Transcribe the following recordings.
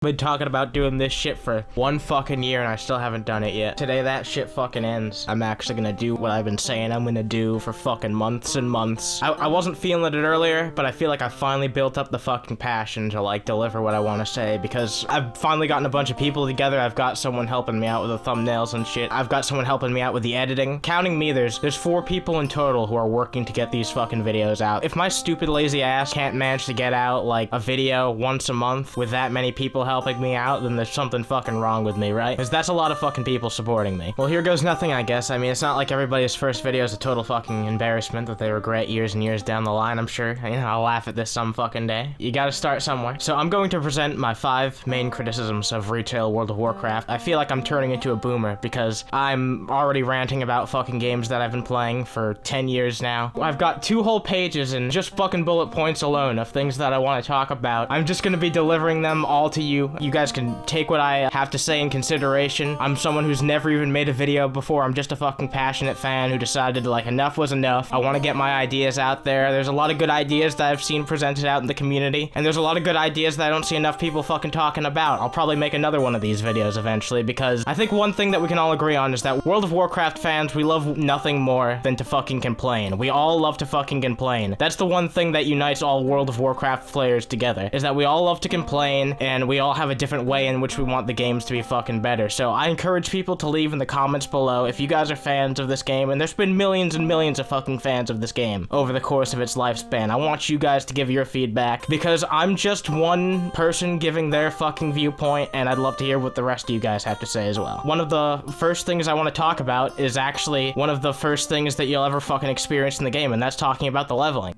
Been talking about doing this shit for 1 fucking year and I still haven't done it yet. Today that shit fucking ends. I'm actually gonna do what I've been saying I'm gonna do for fucking months and months. I wasn't feeling it earlier, but I feel like I finally built up the fucking passion to like deliver what I want to say because I've finally gotten a bunch of people together. I've got someone helping me out with the thumbnails and shit. I've got someone helping me out with the editing. Counting me, there's 4 people in total who are working to get these fucking videos out. If my stupid lazy ass can't manage to get out like a video once a month with that many people helping me out, then there's something fucking wrong with me, right? Because that's a lot of fucking people supporting me. Well, here goes nothing, I guess. I mean, it's not like everybody's first video is a total fucking embarrassment that they regret years and years down the line, I'm sure. You know, I'll laugh at this some fucking day. You gotta start somewhere. So I'm going to present my 5 main criticisms of retail World of Warcraft. I feel like I'm turning into a boomer because I'm already ranting about fucking games that I've been playing for 10 years now. I've got 2 whole pages and just fucking bullet points alone of things that I want to talk about. I'm just gonna be delivering them all to you. You guys can take what I have to say in consideration. I'm someone who's never even made a video before. I'm just a fucking passionate fan who decided like enough was enough. I want to get my ideas out there. There's a lot of good ideas that I've seen presented out in the community, and there's a lot of good ideas that I don't see enough people fucking talking about. I'll probably make another one of these videos eventually because I think one thing that we can all agree on is that World of Warcraft fans, we love nothing more than to fucking complain. We all love to fucking complain. That's the one thing that unites all World of Warcraft players together, is that we all love to complain and we all have a different way in which we want the games to be fucking better. So I encourage people to leave in the comments below if you guys are fans of this game, and there's been millions and millions of fucking fans of this game over the course of its lifespan. I want you guys to give your feedback because I'm just one person giving their fucking viewpoint, and I'd love to hear what the rest of you guys have to say as well. One of the first things I want to talk about is actually one of the first things that you'll ever fucking experience in the game, and that's talking about the leveling.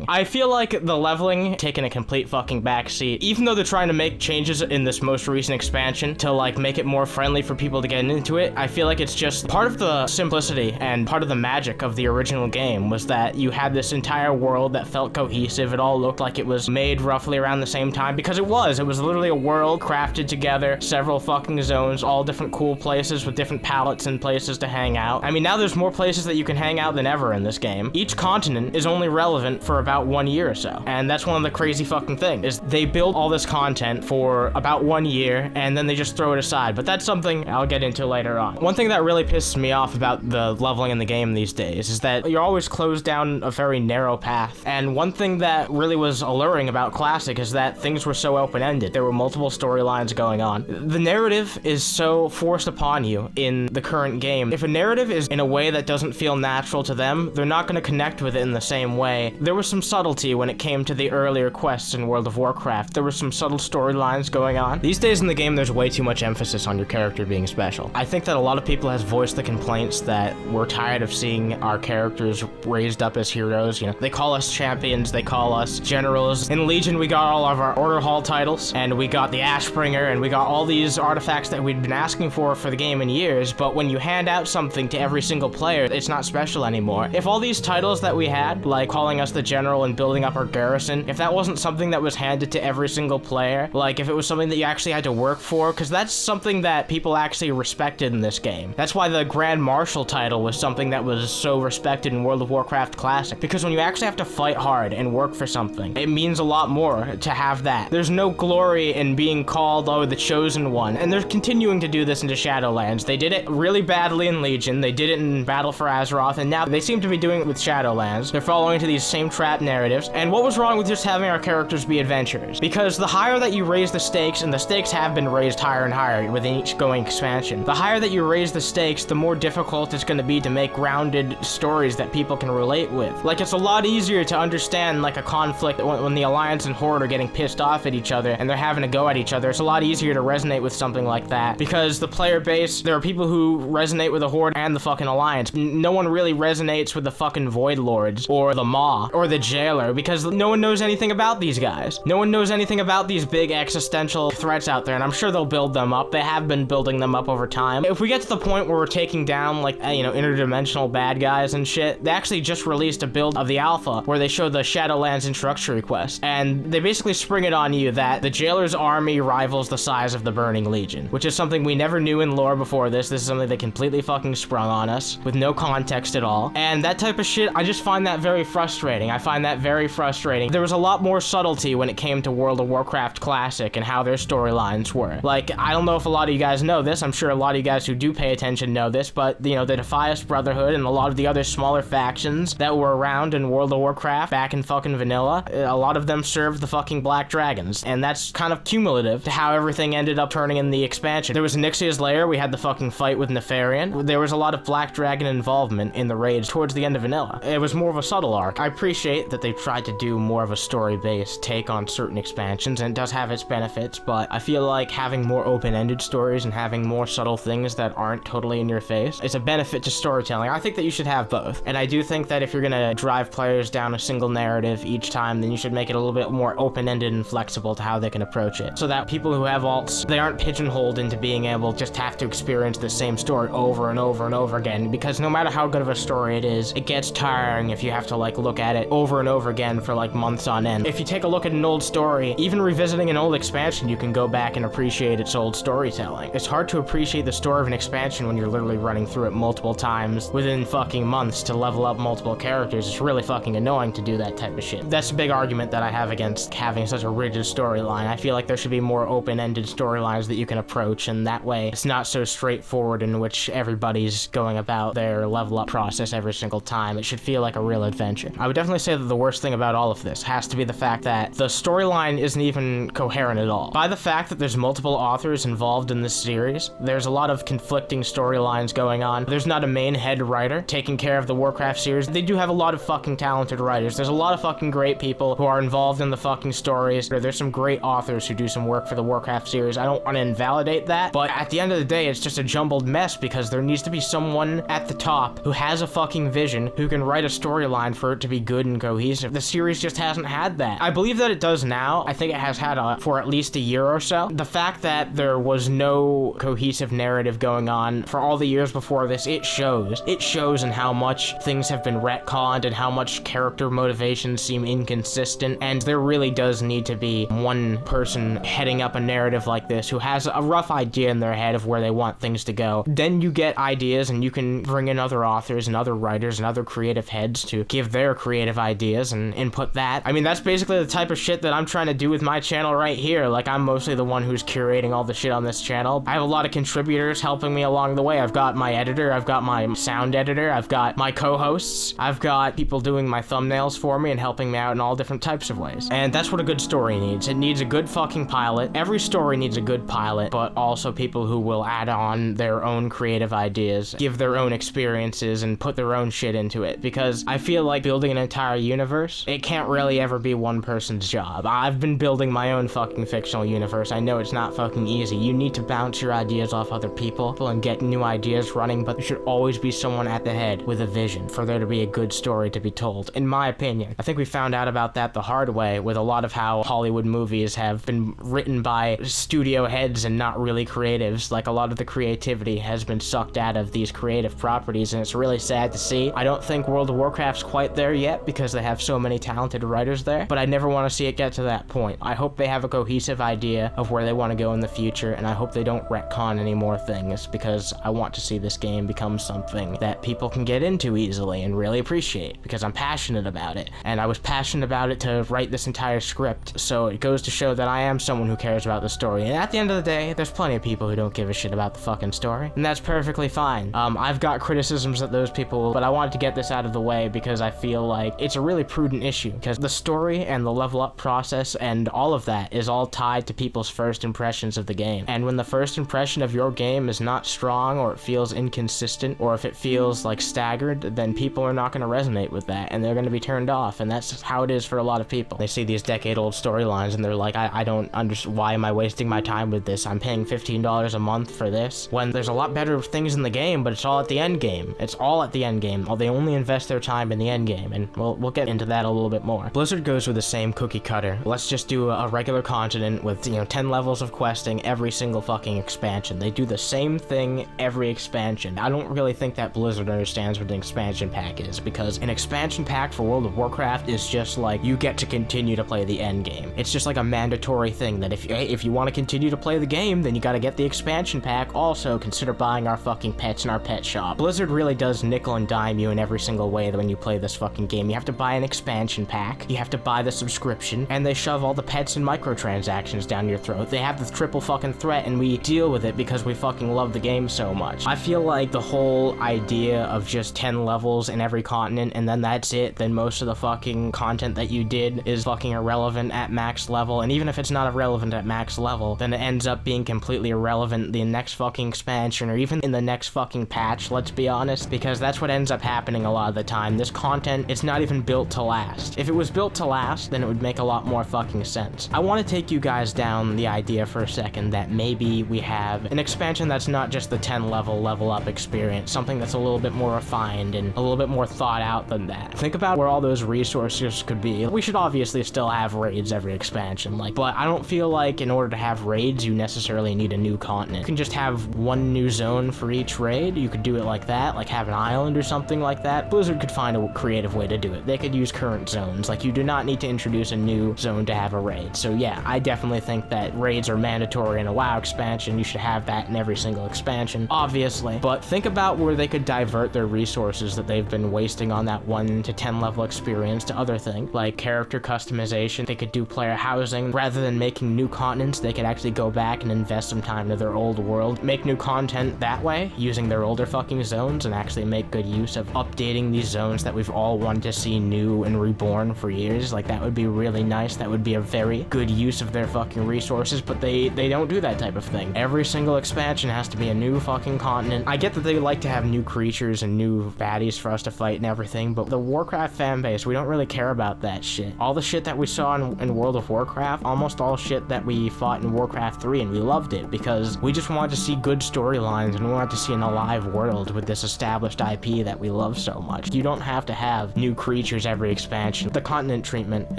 I feel like the leveling taking a complete fucking backseat. Even though they're trying to make changes in this most recent expansion to like make it more friendly for people to get into it, I feel like it's just part of the simplicity and part of the magic of the original game was that you had this entire world that felt cohesive. It all looked like it was made roughly around the same time because it was literally a world crafted together, several fucking zones, all different cool places with different palettes and places to hang out. I mean, now there's more places that you can hang out than ever in this game. Each continent is only relevant for about 1 year or so. And that's one of the crazy fucking things, is they build all this content for about 1 year and then they just throw it aside. But that's something I'll get into later on. One thing that really pisses me off about the leveling in the game these days is that you're always closed down a very narrow path. And one thing that really was alluring about Classic is that things were so open-ended. There were multiple storylines going on. The narrative is so forced upon you in the current game. If a narrative is in a way that doesn't feel natural to them, they're not going to connect with it in the same way. There was some subtlety when it came to the earlier quests in World of Warcraft. There were some subtle storylines going on. These days in the game, there's way too much emphasis on your character being special. I think that a lot of people has voiced the complaints that we're tired of seeing our characters raised up as heroes. You know, they call us champions, they call us generals. In Legion, we got all of our Order Hall titles, and we got the Ashbringer, and we got all these artifacts that we'd been asking for the game in years, but when you hand out something to every single player, it's not special anymore. If all these titles that we had, like calling us the general and building up our garrison, if that wasn't something that was handed to every single player, like if it was something that you actually had to work for, because that's something that people actually respected in this game. That's why the Grand Marshal title was something that was so respected in World of Warcraft Classic, because when you actually have to fight hard and work for something, it means a lot more to have that. There's no glory in being called, oh, the chosen one, and they're continuing to do this into Shadowlands. They did it really badly in Legion, they did it in Battle for Azeroth, and now they seem to be doing it with Shadowlands. They're following into these same trap narratives. And what was wrong with just having our characters be adventurers? Because the higher that you raise the stakes, and the stakes have been raised higher and higher within each going expansion, the higher that you raise the stakes, the more difficult it's going to be to make grounded stories that people can relate with. Like, it's a lot easier to understand like a conflict when the Alliance and Horde are getting pissed off at each other and they're having to go at each other. It's a lot easier to resonate with something like that because the player base, there are people who resonate with the Horde and the fucking Alliance. No one really resonates with the fucking Void Lords or the Maw or the Jailer because no one knows anything about these guys. No one knows anything about these big existential threats out there, and I'm sure they'll build them up. They have been building them up over time. If we get to the point where we're taking down like, interdimensional bad guys and shit, they actually just released a build of the alpha where they show the Shadowlands introductory quest, and they basically spring it on you that the Jailer's army rivals the size of the Burning Legion, which is something we never knew in lore before this. This is something they completely fucking sprung on us with no context at all, and that type of shit, I just find that very frustrating. I find find that very frustrating. There was a lot more subtlety when it came to World of Warcraft Classic and how their storylines were. Like, I don't know if a lot of you guys know this. I'm sure a lot of you guys who do pay attention know this, but, you know, the Defias Brotherhood and a lot of the other smaller factions that were around in World of Warcraft back in fucking vanilla, a lot of them served the fucking Black Dragons, and that's kind of cumulative to how everything ended up turning in the expansion. There was Nixia's Lair, we had the fucking fight with Nefarian. There was a lot of Black Dragon involvement in the raids towards the end of vanilla. It was more of a subtle arc. I appreciate that they tried to do more of a story-based take on certain expansions, and it does have its benefits, but I feel like having more open-ended stories and having more subtle things that aren't totally in your face is a benefit to storytelling. I think that you should have both, and I do think that if you're gonna drive players down a single narrative each time, then you should make it a little bit more open-ended and flexible to how they can approach it, so that people who have alts, they aren't pigeonholed into being able to just have to experience the same story over and over and over again, because no matter how good of a story it is, it gets tiring if you have to like look at it over and over again for like months on end. If you take a look at an old story, even revisiting an old expansion, you can go back and appreciate its old storytelling. It's hard to appreciate the story of an expansion when you're literally running through it multiple times within fucking months to level up multiple characters. It's really fucking annoying to do that type of shit. That's a big argument that I have against having such a rigid storyline. I feel like there should be more open-ended storylines that you can approach, and that way it's not so straightforward in which everybody's going about their level up process every single time. It should feel like a real adventure. I would definitely say that the worst thing about all of this has to be the fact that the storyline isn't even coherent at all. By the fact that there's multiple authors involved in this series, there's a lot of conflicting storylines going on. There's not a main head writer taking care of the Warcraft series. They do have a lot of fucking talented writers. There's a lot of fucking great people who are involved in the fucking stories. There's some great authors who do some work for the Warcraft series. I don't want to invalidate that, but at the end of the day, it's just a jumbled mess because there needs to be someone at the top who has a fucking vision, who can write a storyline for it to be good and cohesive. The series just hasn't had that. I believe that it does now. I think it has had for at least a year or so. The fact that there was no cohesive narrative going on for all the years before this, it shows. It shows in how much things have been retconned and how much character motivations seem inconsistent, and there really does need to be one person heading up a narrative like this who has a rough idea in their head of where they want things to go. Then you get ideas and you can bring in other authors and other writers and other creative heads to give their creative ideas and input that. I mean, that's basically the type of shit that I'm trying to do with my channel right here. Like, I'm mostly the one who's curating all the shit on this channel. I have a lot of contributors helping me along the way. I've got my editor, I've got my sound editor, I've got my co-hosts, I've got people doing my thumbnails for me and helping me out in all different types of ways. And that's what a good story needs. It needs a good fucking pilot. Every story needs a good pilot, but also people who will add on their own creative ideas, give their own experiences, and put their own shit into it. Because I feel like building an entire universe, it can't really ever be one person's job. I've been building my own fucking fictional universe. I know it's not fucking easy. You need to bounce your ideas off other people and get new ideas running, but there should always be someone at the head with a vision for there to be a good story to be told, in my opinion. I think we found out about that the hard way with a lot of how Hollywood movies have been written by studio heads and not really creatives. Like, a lot of the creativity has been sucked out of these creative properties, and it's really sad to see. I don't think World of Warcraft's quite there yet because they have so many talented writers there, but I never want to see it get to that point. I hope they have a cohesive idea of where they want to go in the future, and I hope they don't retcon any more things, because I want to see this game become something that people can get into easily and really appreciate, because I'm passionate about it, and I was passionate about it to write this entire script, so it goes to show that I am someone who cares about the story. And at the end of the day, there's plenty of people who don't give a shit about the fucking story, and that's perfectly fine. I've got criticisms at those people, but I wanted to get this out of the way because I feel like it's a really prudent issue, because the story and the level up process and all of that is all tied to people's first impressions of the game. And when the first impression of your game is not strong, or it feels inconsistent, or if it feels like staggered, then people are not going to resonate with that, and they're going to be turned off. And that's how it is for a lot of people. They see these decade-old storylines and they're like, I don't understand, why am I wasting my time with this? I'm paying $15 a month for this, when there's a lot better things in the game, but it's all at the end game. It's all at the end game. They only invest their time in the end game, and we'll get into that a little bit more. Blizzard goes with the same cookie cutter. Let's just do a regular continent with, 10 levels of questing every single fucking expansion. They do the same thing every expansion. I don't really think that Blizzard understands what an expansion pack is, because an expansion pack for World of Warcraft is just like, you get to continue to play the end game. It's just like a mandatory thing that if you want to continue to play the game, then you gotta get the expansion pack. Also, consider buying our fucking pets in our pet shop. Blizzard really does nickel and dime you in every single way that when you play this fucking game. You have to buy buy an expansion pack, you have to buy the subscription, and they shove all the pets and microtransactions down your throat. They have the triple fucking threat, and we deal with it because we fucking love the game so much. I feel like the whole idea of just 10 levels in every continent and then that's it, then most of the fucking content that you did is fucking irrelevant at max level, and even if it's not irrelevant at max level, then it ends up being completely irrelevant the next fucking expansion or even in the next fucking patch, let's be honest, because that's what ends up happening a lot of the time. This content, it's not even built to last. If it was built to last, then it would make a lot more fucking sense. I want to take you guys down the idea for a second that maybe we have an expansion that's not just the 10 level up experience, something that's a little bit more refined and a little bit more thought out than that. Think about where all those resources could be. We should obviously still have raids every expansion, but I don't feel like in order to have raids, you necessarily need a new continent. You can just have one new zone for each raid. You could do it like that, like have an island or something like that. Blizzard could find a creative way to do it. They could use current zones. Like, you do not need to introduce a new zone to have a raid. So yeah, I definitely think that raids are mandatory in a WoW expansion. You should have that in every single expansion, obviously. But think about where they could divert their resources that they've been wasting on that 1 to 10 level experience to other things, like character customization. They could do player housing. Rather than making new continents, they could actually go back and invest some time to their old world, make new content that way, using their older fucking zones, and actually make good use of updating these zones that we've all wanted to see new and reborn for years. Like, that would be really nice. That would be a very good use of their fucking resources, but they don't do that type of thing. Every single expansion has to be a new fucking continent. I get that they like to have new creatures and new baddies for us to fight and everything, but the Warcraft fanbase, we don't really care about that shit. All the shit that we saw in World of Warcraft, almost all shit that we fought in Warcraft 3, and we loved it because we just wanted to see good storylines and we wanted to see an alive world with this established IP that we love so much. You don't have to have new creatures every expansion. The continent treatment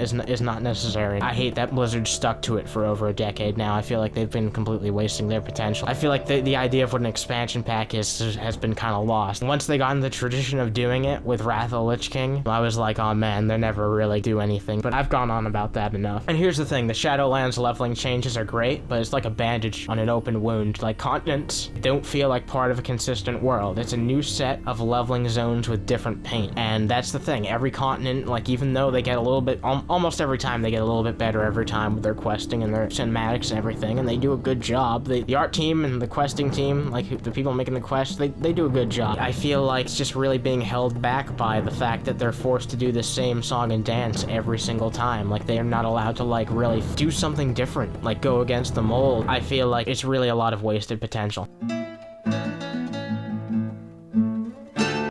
is not necessary. I hate that Blizzard stuck to it for over a decade now. I feel like they've been completely wasting their potential. I feel like the idea of what an expansion pack has been kind of lost. Once they got in the tradition of doing it with Wrath of the Lich King, I was like, oh man, they never really do anything. But I've gone on about that enough. And here's the thing, the Shadowlands leveling changes are great, but it's like a bandage on an open wound. Like, continents don't feel like part of a consistent world. It's a new set of leveling zones with different paint. And that's the thing, every continent, like, even though they get a little bit, almost every time they get a little bit better every time with their questing and their cinematics and everything, and they do a good job. The art team and the questing team, like the people making the quests, they do a good job. I feel like it's just really being held back by the fact that they're forced to do the same song and dance every single time. Like, they are not allowed to, like, really do something different, like go against the mold. I feel like it's really a lot of wasted potential.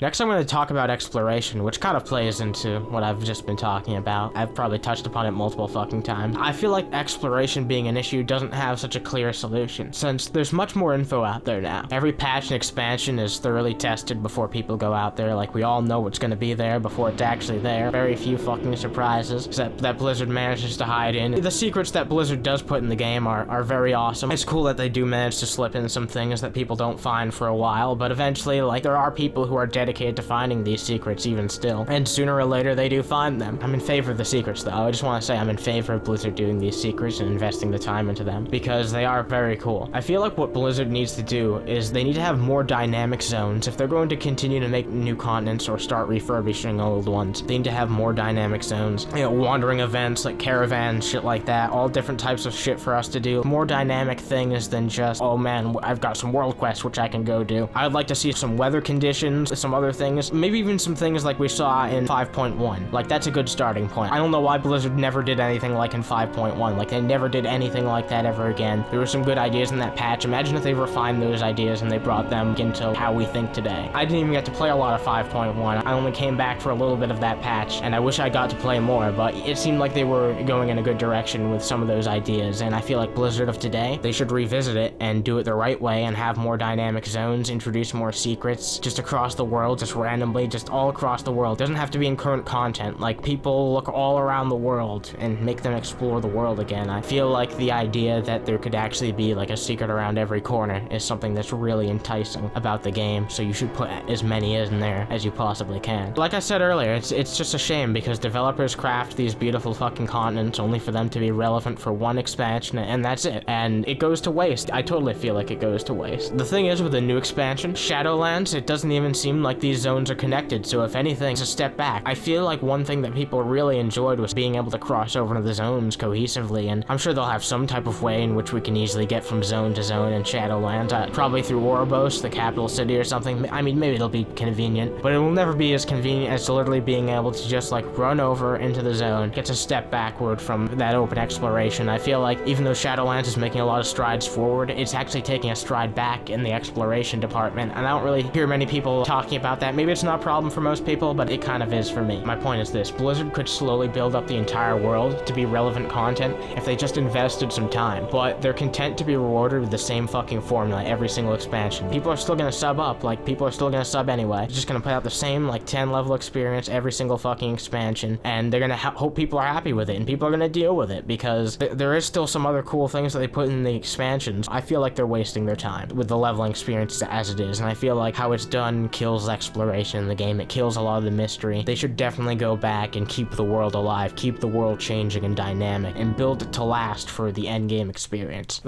Next, I'm going to talk about exploration, which kind of plays into what I've just been talking about. I've probably touched upon it multiple fucking times. I feel like exploration being an issue doesn't have such a clear solution, since there's much more info out there now. Every patch and expansion is thoroughly tested before people go out there. Like, we all know what's going to be there before it's actually there. Very few fucking surprises that Blizzard manages to hide in. The secrets that Blizzard does put in the game are very awesome. It's cool that they do manage to slip in some things that people don't find for a while, but eventually, like, there are people who are dedicated to finding these secrets even still, and sooner or later they do find them. I'm in favor of the secrets though. I just want to say I'm in favor of Blizzard doing these secrets and investing the time into them because they are very cool. I feel like what Blizzard needs to do is they need to have more dynamic zones. If they're going to continue to make new continents or start refurbishing old ones, they need to have more dynamic zones. You know, wandering events like caravans, shit like that, all different types of shit for us to do. More dynamic things than just, oh man, I've got some world quests which I can go do. I'd like to see some weather conditions, some other things, maybe even some things like we saw in 5.1. Like, that's a good starting point. I don't know why Blizzard never did anything like in 5.1. Like, they never did anything like that ever again. There were some good ideas in that patch. Imagine if they refined those ideas and they brought them into how we think today. I didn't even get to play a lot of 5.1. I only came back for a little bit of that patch, and I wish I got to play more, but it seemed like they were going in a good direction with some of those ideas, and I feel like Blizzard of today, they should revisit it and do it the right way and have more dynamic zones, introduce more secrets just across the world, just randomly, just all across the world. It doesn't have to be in current content. Like, people look all around the world and make them explore the world again. I feel like the idea that there could actually be like a secret around every corner is something that's really enticing about the game, so you should put as many in there as you possibly can. Like I said earlier, it's just a shame because developers craft these beautiful fucking continents only for them to be relevant for one expansion, and that's it. And it goes to waste. I totally feel like it goes to waste. The thing is, with a new expansion, Shadowlands, it doesn't even seem like like these zones are connected, so if anything, it's a step back. I feel like one thing that people really enjoyed was being able to cross over to the zones cohesively, and I'm sure they'll have some type of way in which we can easily get from zone to zone in Shadowlands, probably through Oribos, the capital city or something. I mean, maybe it'll be convenient, but it will never be as convenient as literally being able to just like run over into the zone. Gets a step backward from that open exploration. I feel like even though Shadowlands is making a lot of strides forward, it's actually taking a stride back in the exploration department, and I don't really hear many people talking about that. Maybe it's not a problem for most people, but it kind of is for me. My point is this: Blizzard could slowly build up the entire world to be relevant content if they just invested some time, but they're content to be rewarded with the same fucking formula every single expansion. People are still gonna sub up, like people are still gonna sub anyway. They're just gonna put out the same like 10 level experience every single fucking expansion, and they're gonna hope people are happy with it, and people are gonna deal with it because there is still some other cool things that they put in the expansions. I feel like they're wasting their time with the leveling experience as it is, and I feel like how it's done kills exploration in the game. It kills a lot of the mystery. They should definitely go back and keep the world alive, keep the world changing and dynamic, and build it to last for the end game experience.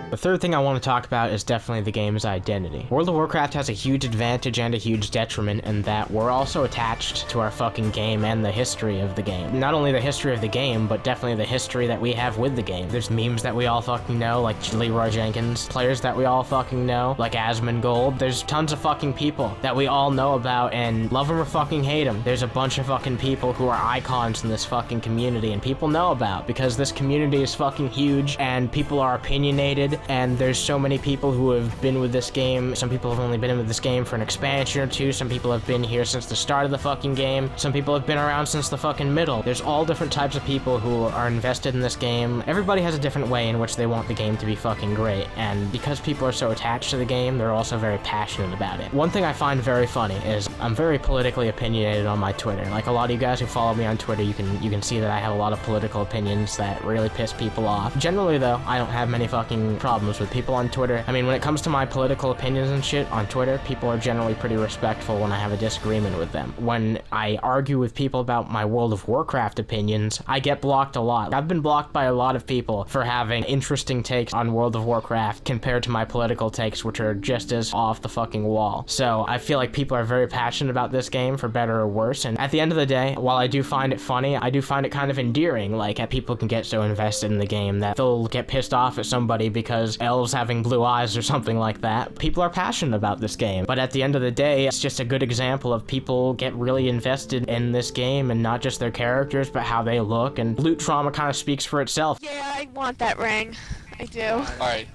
The third thing I want to talk about is definitely the game's identity. World of Warcraft has a huge advantage and a huge detriment in that we're also attached to our fucking game and the history of the game. Not only the history of the game, but definitely the history that we have with the game. There's memes that we all fucking know, like Leroy Jenkins, players that we all fucking know, like Asmongold. There's tons of fucking people that we all know about and love them or fucking hate them. There's a bunch of fucking people who are icons in this fucking community and people know about because this community is fucking huge and people are opinionated. And there's so many people who have been with this game. Some people have only been with this game for an expansion or two. Some people have been here since the start of the fucking game. Some people have been around since the fucking middle. There's all different types of people who are invested in this game. Everybody has a different way in which they want the game to be fucking great. And because people are so attached to the game, they're also very passionate about it. One thing I find very funny is I'm very politically opinionated on my Twitter. Like a lot of you guys who follow me on Twitter, you can see that I have a lot of political opinions that really piss people off. Generally though, I don't have many fucking problems with people on Twitter. I mean, when it comes to my political opinions and shit on Twitter, people are generally pretty respectful when I have a disagreement with them. When I argue with people about my World of Warcraft opinions, I get blocked a lot. I've been blocked by a lot of people for having interesting takes on World of Warcraft compared to my political takes, which are just as off the fucking wall. So I feel like people are very passionate about this game, for better or worse, and at the end of the day, while I do find it funny, I do find it kind of endearing, like people can get so invested in the game that they'll get pissed off at somebody because elves having blue eyes or something like that. People are passionate about this game, but at the end of the day, it's just a good example of people get really invested in this game and not just their characters, but how they look, and loot trauma kind of speaks for itself. Yeah, I want that ring. I do. Alright.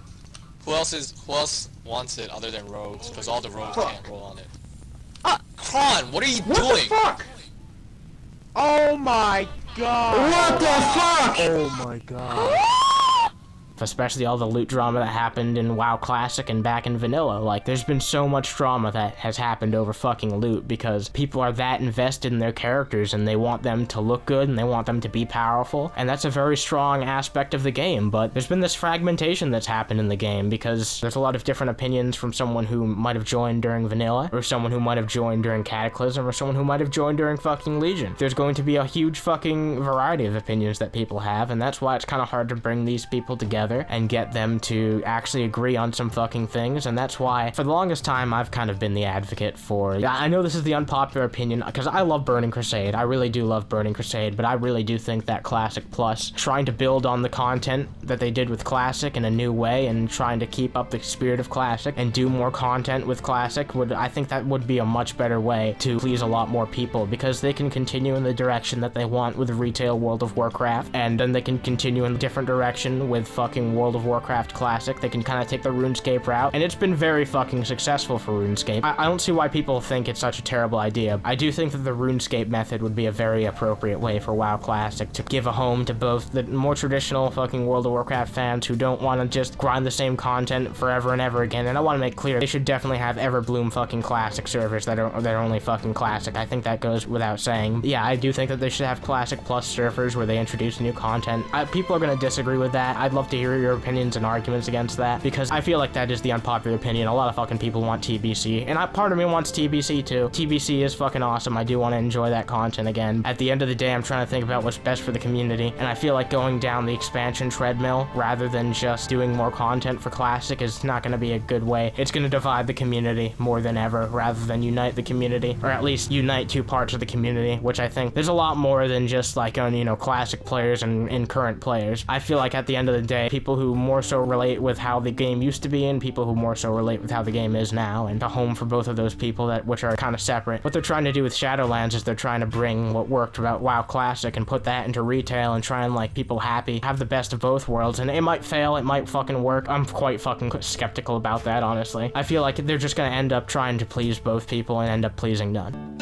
Who else wants it other than rogues? Because all the rogues can't roll on it. Kron, what are you doing? What the fuck? Oh my god. What the fuck? Oh my god. Especially all the loot drama that happened in WoW Classic and back in Vanilla. Like, there's been so much drama that has happened over fucking loot because people are that invested in their characters and they want them to look good and they want them to be powerful, and that's a very strong aspect of the game. But there's been this fragmentation that's happened in the game because there's a lot of different opinions from someone who might have joined during Vanilla, or someone who might have joined during Cataclysm, or someone who might have joined during fucking Legion. There's going to be a huge fucking variety of opinions that people have, and that's why it's kind of hard to bring these people together and get them to actually agree on some fucking things. And that's why for the longest time I've kind of been the advocate for, I know this is the unpopular opinion because I love Burning Crusade, I really do love Burning Crusade, but I really do think that Classic Plus, trying to build on the content that they did with Classic in a new way and trying to keep up the spirit of Classic and do more content with Classic, I think that would be a much better way to please a lot more people, because they can continue in the direction that they want with retail World of Warcraft, and then they can continue in a different direction with fucking World of Warcraft Classic. They can kind of take the RuneScape route, and it's been very fucking successful for RuneScape. I don't see why people think it's such a terrible idea. I do think that the RuneScape method would be a very appropriate way for WoW Classic to give a home to both the more traditional fucking World of Warcraft fans who don't want to just grind the same content forever and ever again. And I want to make clear, they should definitely have Everbloom fucking Classic servers that are only fucking Classic. I think that goes without saying. Yeah, I do think that they should have Classic Plus servers where they introduce new content. People are going to disagree with that. I'd love to hear your opinions and arguments against that, because I feel like that is the unpopular opinion. A lot of fucking people want TBC, and part of me wants TBC too. TBC is fucking awesome. I do want to enjoy that content again. At the end of the day, I'm trying to think about what's best for the community, and I feel like going down the expansion treadmill rather than just doing more content for Classic is not going to be a good way. It's going to divide the community more than ever rather than unite the community, or at least unite two parts of the community, which I think there's a lot more than just like on, you know, Classic players and current players. I feel like at the end of the day, people who more so relate with how the game used to be and people who more so relate with how the game is now, and a home for both of those people that which are kind of separate. What they're trying to do with Shadowlands is they're trying to bring what worked about WoW Classic and put that into retail and try and like people happy, have the best of both worlds, and it might fail, it might fucking work. I'm quite fucking skeptical about that, honestly. I feel like they're just gonna end up trying to please both people and end up pleasing none.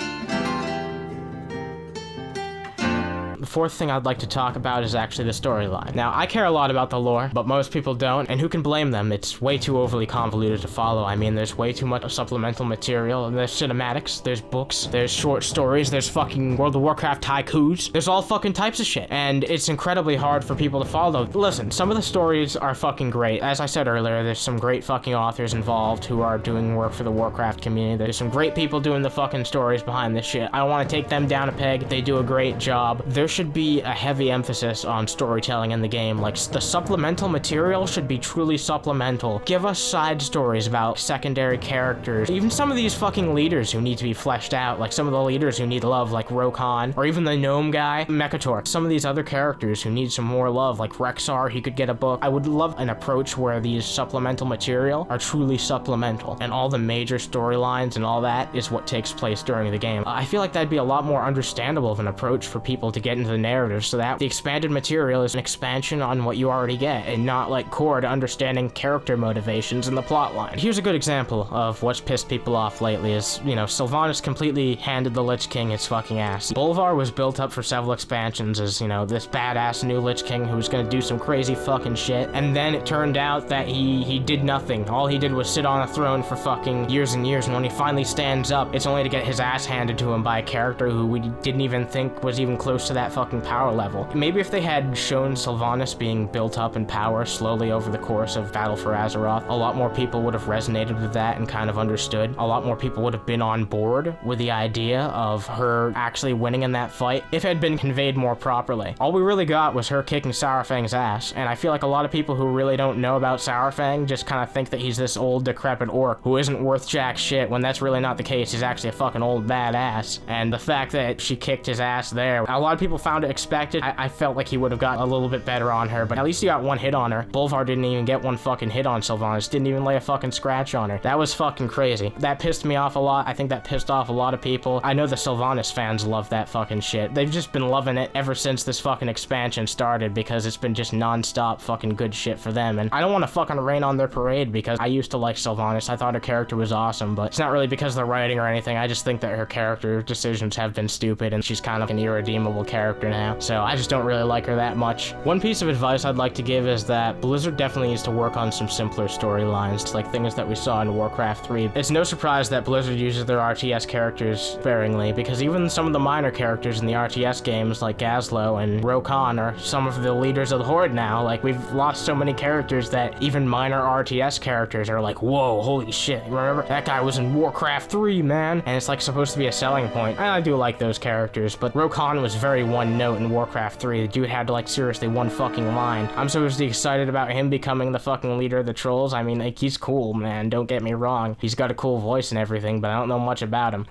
The fourth thing I'd like to talk about is actually the storyline. Now, I care a lot about the lore, but most people don't, and who can blame them? It's way too overly convoluted to follow. I mean, there's way too much supplemental material, and there's cinematics, there's books, there's short stories, there's fucking World of Warcraft haikus, there's all fucking types of shit, and it's incredibly hard for people to follow. Listen, some of the stories are fucking great. As I said earlier, there's some great fucking authors involved who are doing work for the Warcraft community. There's some great people doing the fucking stories behind this shit. I don't want to take them down a peg. They do a great job. There should be a heavy emphasis on storytelling in the game. Like, the supplemental material should be truly supplemental. Give us side stories about secondary characters. Even some of these fucking leaders who need to be fleshed out, like some of the leaders who need love, like Rokan, or even the gnome guy, Mekator. Some of these other characters who need some more love, like Rexar, he could get a book. I would love an approach where these supplemental material are truly supplemental, and all the major storylines and all that is what takes place during the game. I feel like that'd be a lot more understandable of an approach for people to get into the narrative, so that the expanded material is an expansion on what you already get, and not like core to understanding character motivations in the plotline. Here's a good example of what's pissed people off lately is, you know, Sylvanas completely handed the Lich King its fucking ass. Bolvar was built up for several expansions as, you know, this badass new Lich King who was gonna do some crazy fucking shit, and then it turned out that he did nothing. All he did was sit on a throne for fucking years and years, and when he finally stands up, it's only to get his ass handed to him by a character who we didn't even think was even close to that fucking power level. Maybe if they had shown Sylvanas being built up in power slowly over the course of Battle for Azeroth, a lot more people would have resonated with that and kind of understood. A lot more people would have been on board with the idea of her actually winning in that fight if it had been conveyed more properly. All we really got was her kicking Saurfang's ass, and I feel like a lot of people who really don't know about Saurfang just kind of think that he's this old decrepit orc who isn't worth jack shit, when that's really not the case. He's actually a fucking old badass, and the fact that she kicked his ass there, a lot of people found it expected. I felt like he would have got a little bit better on her, but at least he got one hit on her. Bolvar didn't even get one fucking hit on Sylvanas, didn't even lay a fucking scratch on her. That was fucking crazy. That pissed me off a lot. I think that pissed off a lot of people. I know the Sylvanas fans love that fucking shit. They've just been loving it ever since this fucking expansion started, because it's been just non-stop fucking good shit for them, and I don't want to fucking rain on their parade because I used to like Sylvanas. I thought her character was awesome, but it's not really because of the writing or anything. I just think that her character decisions have been stupid, and she's kind of an irredeemable character now, so I just don't really like her that much. One piece of advice I'd like to give is that Blizzard definitely needs to work on some simpler storylines, like things that we saw in Warcraft 3. It's no surprise that Blizzard uses their RTS characters sparingly, because even some of the minor characters in the RTS games, like Gazlo and Rokan, are some of the leaders of the Horde now. Like, we've lost so many characters that even minor RTS characters are like, whoa, holy shit, remember? That guy was in Warcraft 3, man! And it's like supposed to be a selling point. And I do like those characters, but Rokan was very one note in Warcraft 3. The dude had like seriously one fucking line. I'm seriously excited about him becoming the fucking leader of the trolls. I mean, like, he's cool, man, don't get me wrong. He's got a cool voice and everything, but I don't know much about him.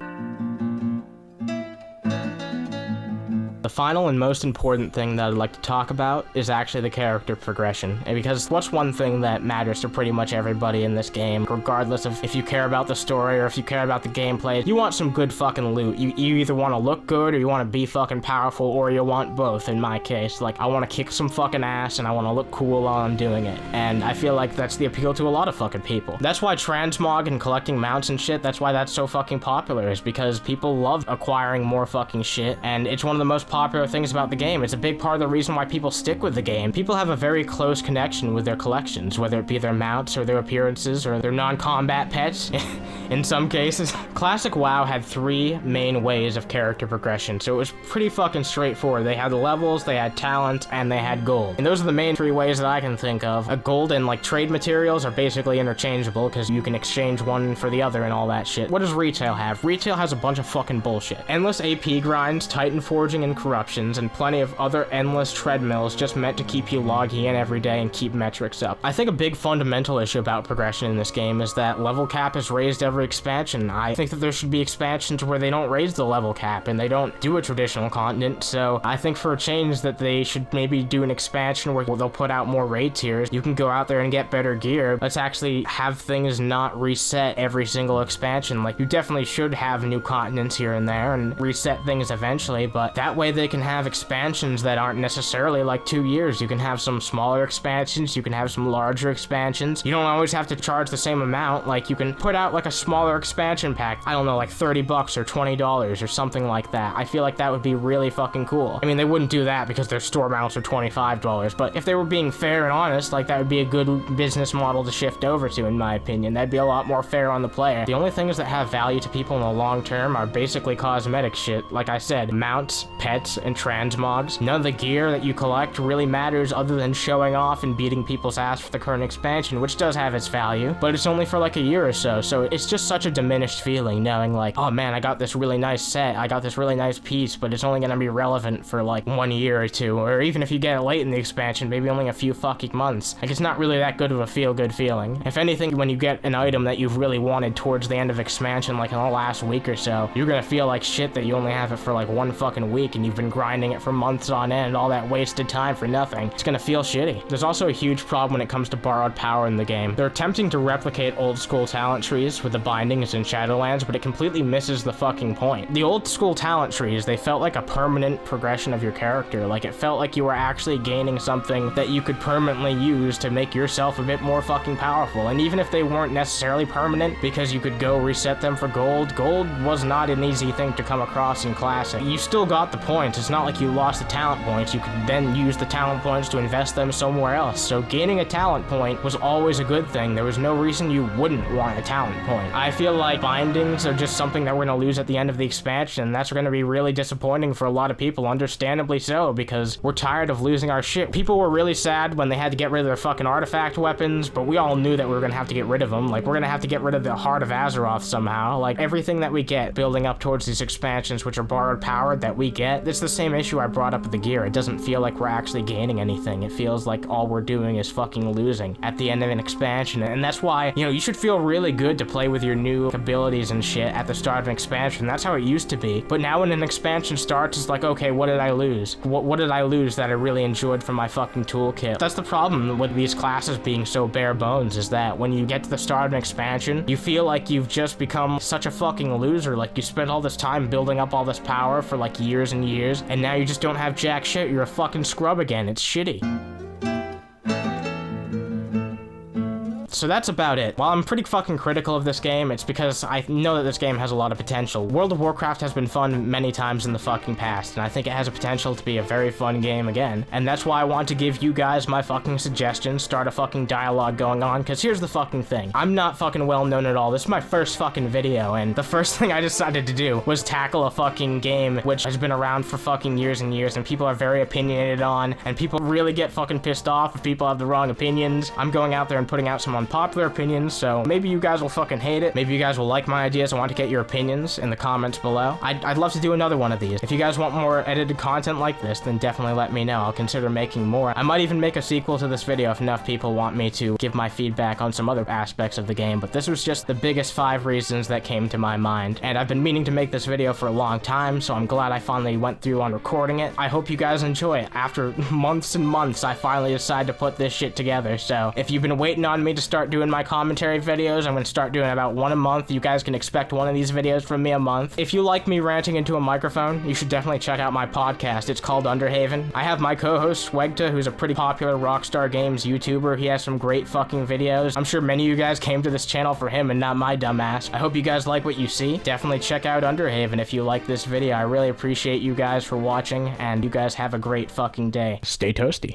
The final and most important thing that I'd like to talk about is actually the character progression, and because what's one thing that matters to pretty much everybody in this game, regardless of if you care about the story or if you care about the gameplay, you want some good fucking loot. You either want to look good or you want to be fucking powerful, or you want both in my case. Like, I want to kick some fucking ass and I want to look cool while I'm doing it, and I feel like that's the appeal to a lot of fucking people. That's why transmog and collecting mounts and shit, that's why that's so fucking popular, is because people love acquiring more fucking shit, and it's one of the most most popular things about the game. It's a big part of the reason why people stick with the game. People have a very close connection with their collections, whether it be their mounts or their appearances or their non-combat pets in some cases. Classic WoW had 3 main ways of character progression, so it was pretty fucking straightforward. They had levels, they had talent, and they had gold. And those are the main 3 ways that I can think of. A gold and like trade materials are basically interchangeable because you can exchange one for the other and all that shit. What does retail have? Retail has a bunch of fucking bullshit. Endless AP grinds, titan forging and corruptions, and plenty of other endless treadmills just meant to keep you logging in every day and keep metrics up. I think a big fundamental issue about progression in this game is that level cap is raised every expansion. I think that there should be expansions where they don't raise the level cap and they don't do a traditional continent, so I think for a change that they should maybe do an expansion where they'll put out more raid tiers. You can go out there and get better gear. Let's actually have things not reset every single expansion. Like, you definitely should have new continents here and there and reset things eventually, but that way they can have expansions that aren't necessarily like 2 years. You can have some smaller expansions, you can have some larger expansions. You don't always have to charge the same amount. Like, you can put out like a smaller expansion pack, I don't know, like $30 or $20 or something like that. I feel like that would be really fucking cool. I mean, they wouldn't do that because their store mounts are $25, but if they were being fair and honest, like, that would be a good business model to shift over to, in my opinion. That'd be a lot more fair on the player. The only things that have value to people in the long term are basically cosmetic shit. Like I said, mounts, pets, and transmogs. None of the gear that you collect really matters other than showing off and beating people's ass for the current expansion, which does have its value, but it's only for like a year or so, so it's just such a diminished feeling knowing like, oh man, I got this really nice set, I got this really nice piece, but it's only gonna be relevant for like 1 year or 2, or even if you get it late in the expansion, maybe only a few fucking months. Like, it's not really that good of a feel-good feeling. If anything, when you get an item that you've really wanted towards the end of expansion, like in the last week or so, you're gonna feel like shit that you only have it for like 1 fucking week and you've been grinding it for months on end, all that wasted time for nothing. It's gonna feel shitty. There's also a huge problem when it comes to borrowed power in the game. They're attempting to replicate old school talent trees with the bindings in Shadowlands, but it completely misses the fucking point. The old school talent trees, they felt like a permanent progression of your character. Like, it felt like you were actually gaining something that you could permanently use to make yourself a bit more fucking powerful. And even if they weren't necessarily permanent because you could go reset them for gold, gold was not an easy thing to come across in Classic. You still got the points. It's not like you lost the talent points. You could then use the talent points to invest them somewhere else. So gaining a talent point was always a good thing. There was no reason you wouldn't want a talent point. I feel like bindings are just something that we're gonna lose at the end of the expansion, and that's gonna be really disappointing for a lot of people, understandably so, because we're tired of losing our shit. People were really sad when they had to get rid of their fucking artifact weapons, but we all knew that we were gonna have to get rid of them. Like, we're gonna have to get rid of the Heart of Azeroth somehow. Like, everything that we get building up towards these expansions, which are borrowed power that we get, it's the same issue I brought up with the gear. It doesn't feel like we're actually gaining anything. It feels like all we're doing is fucking losing at the end of an expansion, and that's why, you know, you should feel really good to play with your new abilities and shit at the start of an expansion. That's how it used to be. But now when an expansion starts, it's like, okay, what did I lose? What did I lose that I really enjoyed from my fucking toolkit? That's the problem with these classes being so bare bones, is that when you get to the start of an expansion, you feel like you've just become such a fucking loser. Like, you spent all this time building up all this power for like years and years, and now you just don't have jack shit. You're a fucking scrub again. It's shitty. So that's about it. While I'm pretty fucking critical of this game, it's because I know that this game has a lot of potential. World of Warcraft has been fun many times in the fucking past, and I think it has a potential to be a very fun game again. And that's why I want to give you guys my fucking suggestions, start a fucking dialogue going on, because here's the fucking thing. I'm not fucking well known at all. This is my first fucking video, and the first thing I decided to do was tackle a fucking game which has been around for fucking years and years, and people are very opinionated on, and people really get fucking pissed off if people have the wrong opinions. I'm going out there and putting out some unpopular opinions, so maybe you guys will fucking hate it. Maybe you guys will like my ideas. I want to get your opinions in the comments below. I'd love to do another one of these. If you guys want more edited content like this, then definitely let me know. I'll consider making more. I might even make a sequel to this video if enough people want me to give my feedback on some other aspects of the game, but this was just the biggest 5 reasons that came to my mind, and I've been meaning to make this video for a long time, so I'm glad I finally went through on recording it. I hope you guys enjoy it. After months and months, I finally decided to put this shit together, so if you've been waiting on me to start start doing my commentary videos. I'm gonna start doing about one a month. You guys can expect one of these videos from me a month. If you like me ranting into a microphone, you should definitely check out my podcast. It's called Hayven. I have my co-host Swegta, who's a pretty popular Rockstar Games YouTuber. He has some great fucking videos. I'm sure many of you guys came to this channel for him and not my dumbass. I hope you guys like what you see. Definitely check out Hayven if you like this video. I really appreciate you guys for watching, and you guys have a great fucking day. Stay toasty.